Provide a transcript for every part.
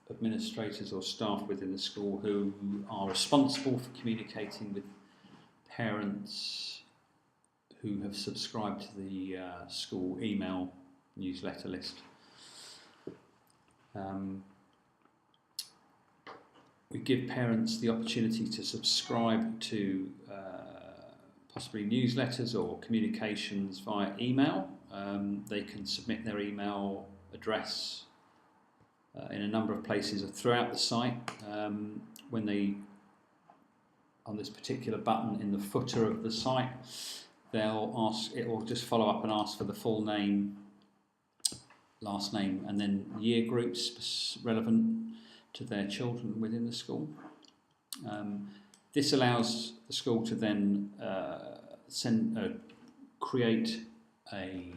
administrators or staff within the school who are responsible for communicating with parents who have subscribed to the school email newsletter list. We give parents the opportunity to subscribe to possibly newsletters or communications via email. They can submit their email address in a number of places throughout the site. When they, on this particular button in the footer of the site, they'll ask, it will just follow up and ask for the full name, last name, and then year groups relevant to their children within the school. This allows the school to then create a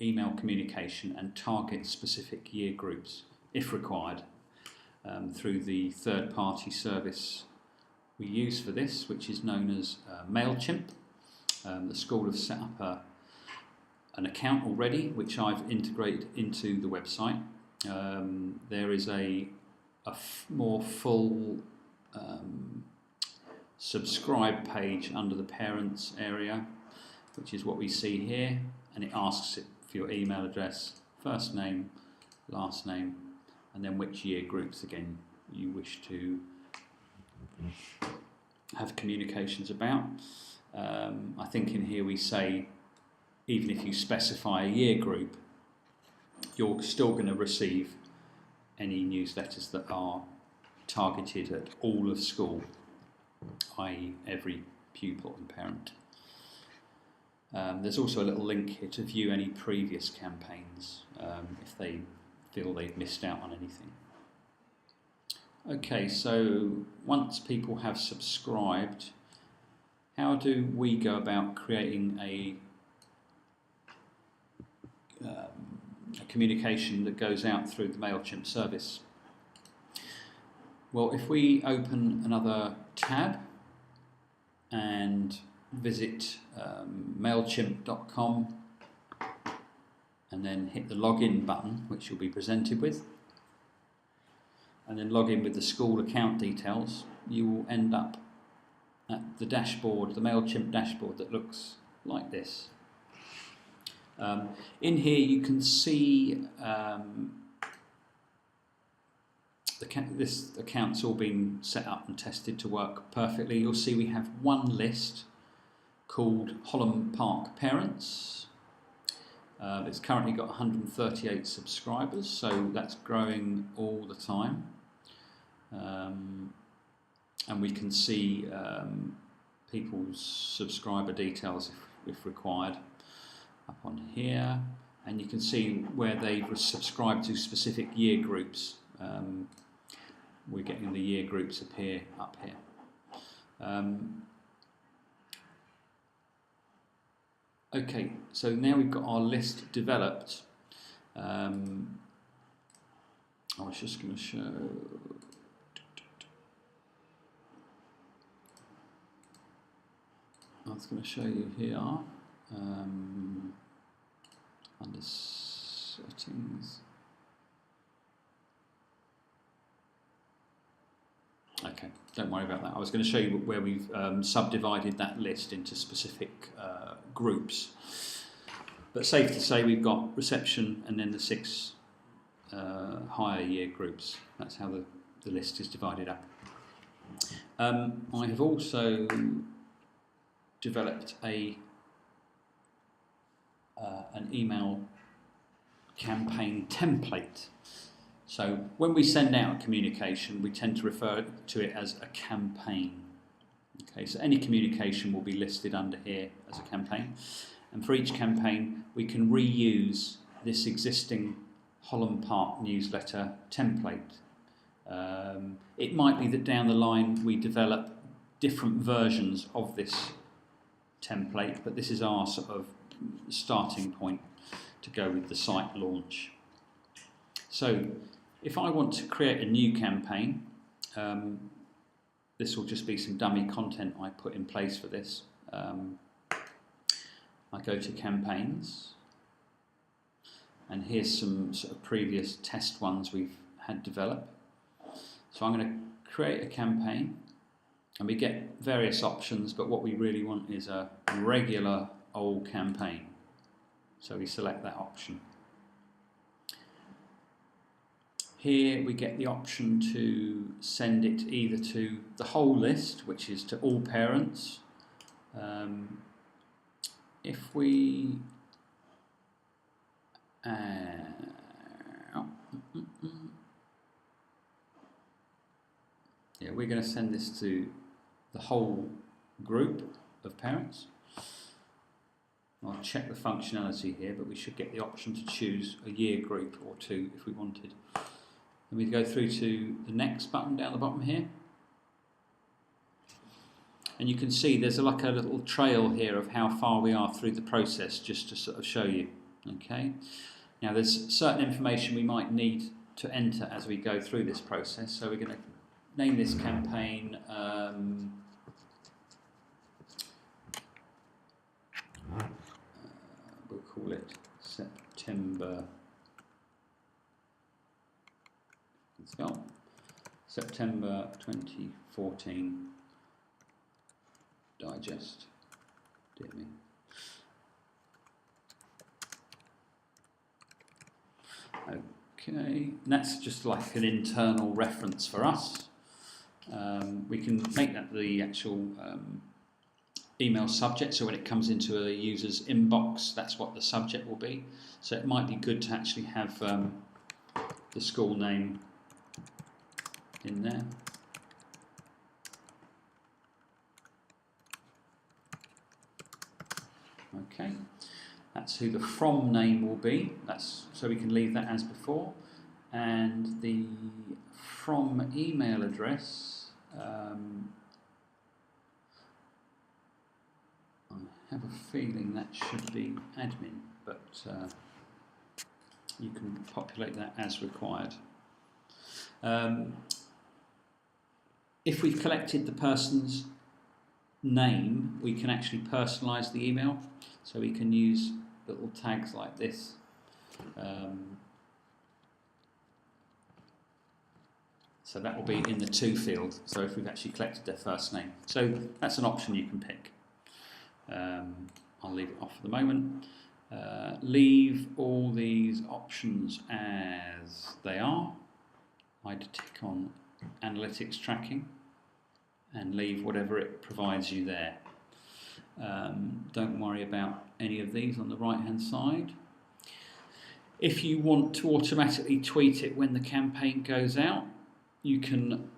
email communication and target specific year groups if required through the third-party service we use for this, which is known as MailChimp. The school have set up an account already, which I've integrated into the website. There is a more full subscribe page under the parents area, which is what we see here, and it asks it for your email address, first name, last name, and then which year groups again you wish to have communications about. I think in here we say even if you specify a year group, you're still going to receive any newsletters that are targeted at all of school, i.e. every pupil and parent. There's also a little link here to view any previous campaigns if they feel they've missed out on anything. Okay, so once people have subscribed, how do we go about creating a communication that goes out through the MailChimp service? Well, if we open another tab and visit MailChimp.com and then hit the login button, which you'll be presented with, and then log in with the school account details, you will end up at the dashboard, the MailChimp dashboard that looks like this. In here you can see this account's all been set up and tested to work perfectly. You'll see we have one list called Holland Park Parents. It's currently got 138 subscribers, so that's growing all the time. And we can see people's subscriber details if required up on here, and you can see where they've subscribed to specific year groups. We're getting the year groups appear up here. Okay, so now we've got our list developed. I was just going to show. I was going to show you here under settings. Okay, don't worry about that. I was going to show you where we've subdivided that list into specific groups. But safe to say we've got reception and then the 6 higher year groups. That's how the list is divided up. I have also developed an email campaign template. So when we send out a communication, we tend to refer to it as a campaign. Okay, so any communication will be listed under here as a campaign. And for each campaign, we can reuse this existing Holland Park newsletter template. It might be that down the line we develop different versions of this template, but this is our sort of starting point to go with the site launch. So if I want to create a new campaign, this will just be some dummy content I put in place for this. I go to campaigns, and here's some sort of previous test ones we've had developed. So I'm going to create a campaign, and we get various options, but what we really want is a regular old campaign. So we select that option. Here we get the option to send it either to the whole list, which is to all parents. If we we're going to send this to the whole group of parents. I'll check the functionality here, but we should get the option to choose a year group or two if we wanted. Then we go through to the next button down the bottom here. And you can see there's like a little trail here of how far we are through the process, just to sort of show you. Okay. Now there's certain information we might need to enter as we go through this process. So we're going to name this campaign we'll call it September. Let's go. September 2014 digest. Dear me. Okay, and that's just like an internal reference for us. We can make that the actual email subject, so when it comes into a user's inbox, that's what the subject will be. So it might be good to actually have the school name in there. Okay, that's who the from name will be. That's so we can leave that as before, and the from email address. I have a feeling that should be admin, but you can populate that as required. If we've collected the person's name, we can actually personalise the email, so we can use little tags like this. So that will be in the to field, so if we've actually collected their first name. So that's an option you can pick. I'll leave it off for the moment. Leave all these options as they are. I'd tick on analytics tracking and leave whatever it provides you there. Don't worry about any of these on the right hand side. If you want to automatically tweet it when the campaign goes out, you can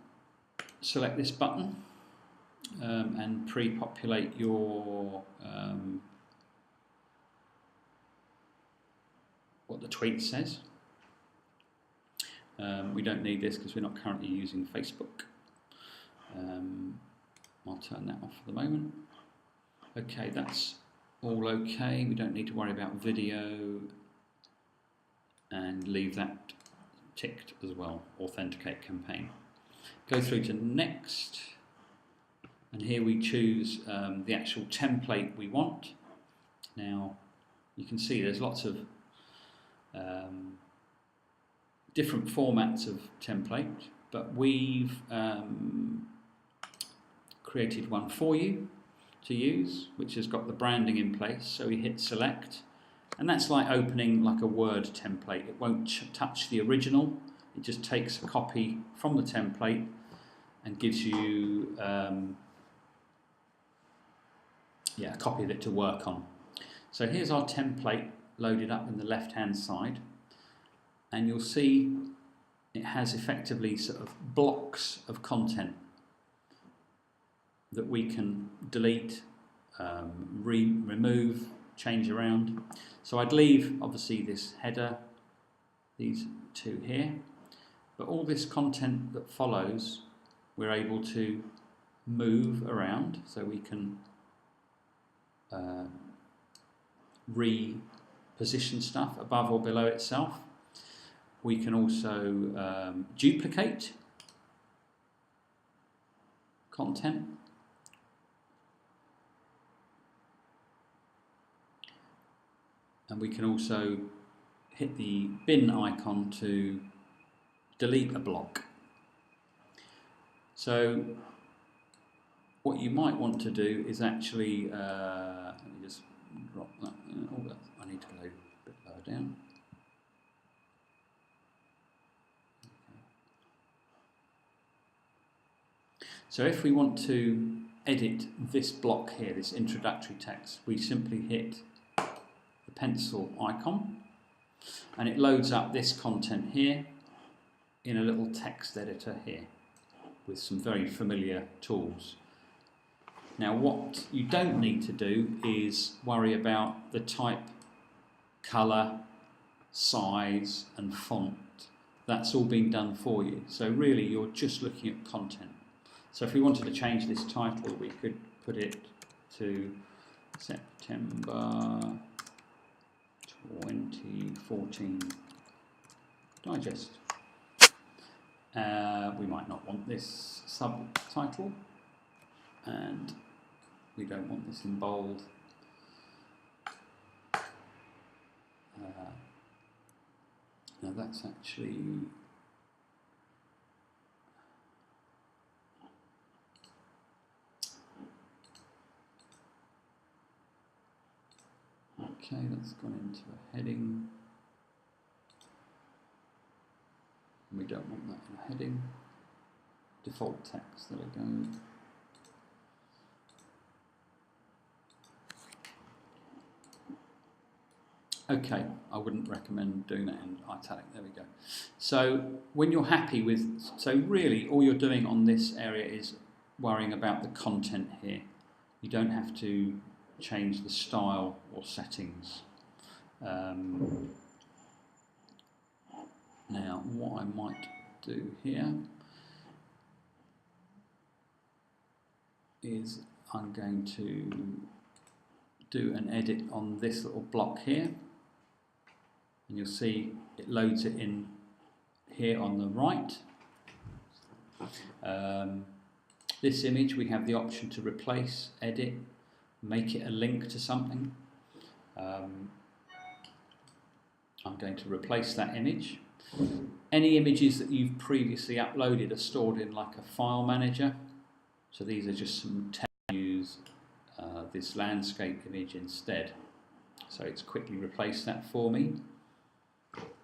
select this button and pre-populate your what the tweet says. We don't need this because we're not currently using Facebook. I'll turn that off for the moment. Okay, that's all okay. We don't need to worry about video, and leave that ticked as well. Authenticate campaign. Go through to next, and here we choose the actual template we want. Now you can see there's lots of different formats of template, but we've created one for you to use, which has got the branding in place. So we hit select, and that's like opening like a Word template. It won't touch the original. It just takes a copy from the template and gives you a copy of it to work on. So here's our template loaded up in the left hand side, and you'll see it has effectively sort of blocks of content that we can delete, remove, change around. So I'd leave obviously this header, these two here, but all this content that follows we're able to move around, so we can reposition stuff above or below itself. We can also duplicate content. And we can also hit the bin icon to delete a block. So what you might want to do is actually, let me just drop that. Oh, I need to go a bit lower down. So if we want to edit this block here, this introductory text, we simply hit the pencil icon and it loads up this content here in a little text editor here with some very familiar tools. Now what you don't need to do is worry about the type, colour, size and font. That's all been done for you. So really you're just looking at content. So if we wanted to change this title, we could put it to September 2014 Digest. We might not want this subtitle, and we don't want this in bold. Now that's actually okay, that's gone into a heading. We don't want that in a heading. Default text, there we go. Okay, I wouldn't recommend doing that in italic, there we go. So when you're happy with, so really all you're doing on this area is worrying about the content here. You don't have to change the style or settings. Now what I might do here is I'm going to do an edit on this little block here, and you'll see it loads it in here on the right. This image we have the option to replace, edit, make it a link to something. I'm going to replace that image. Any images that you've previously uploaded are stored in like a file manager. So these are just some text. Use this landscape image instead. So it's quickly replaced that for me.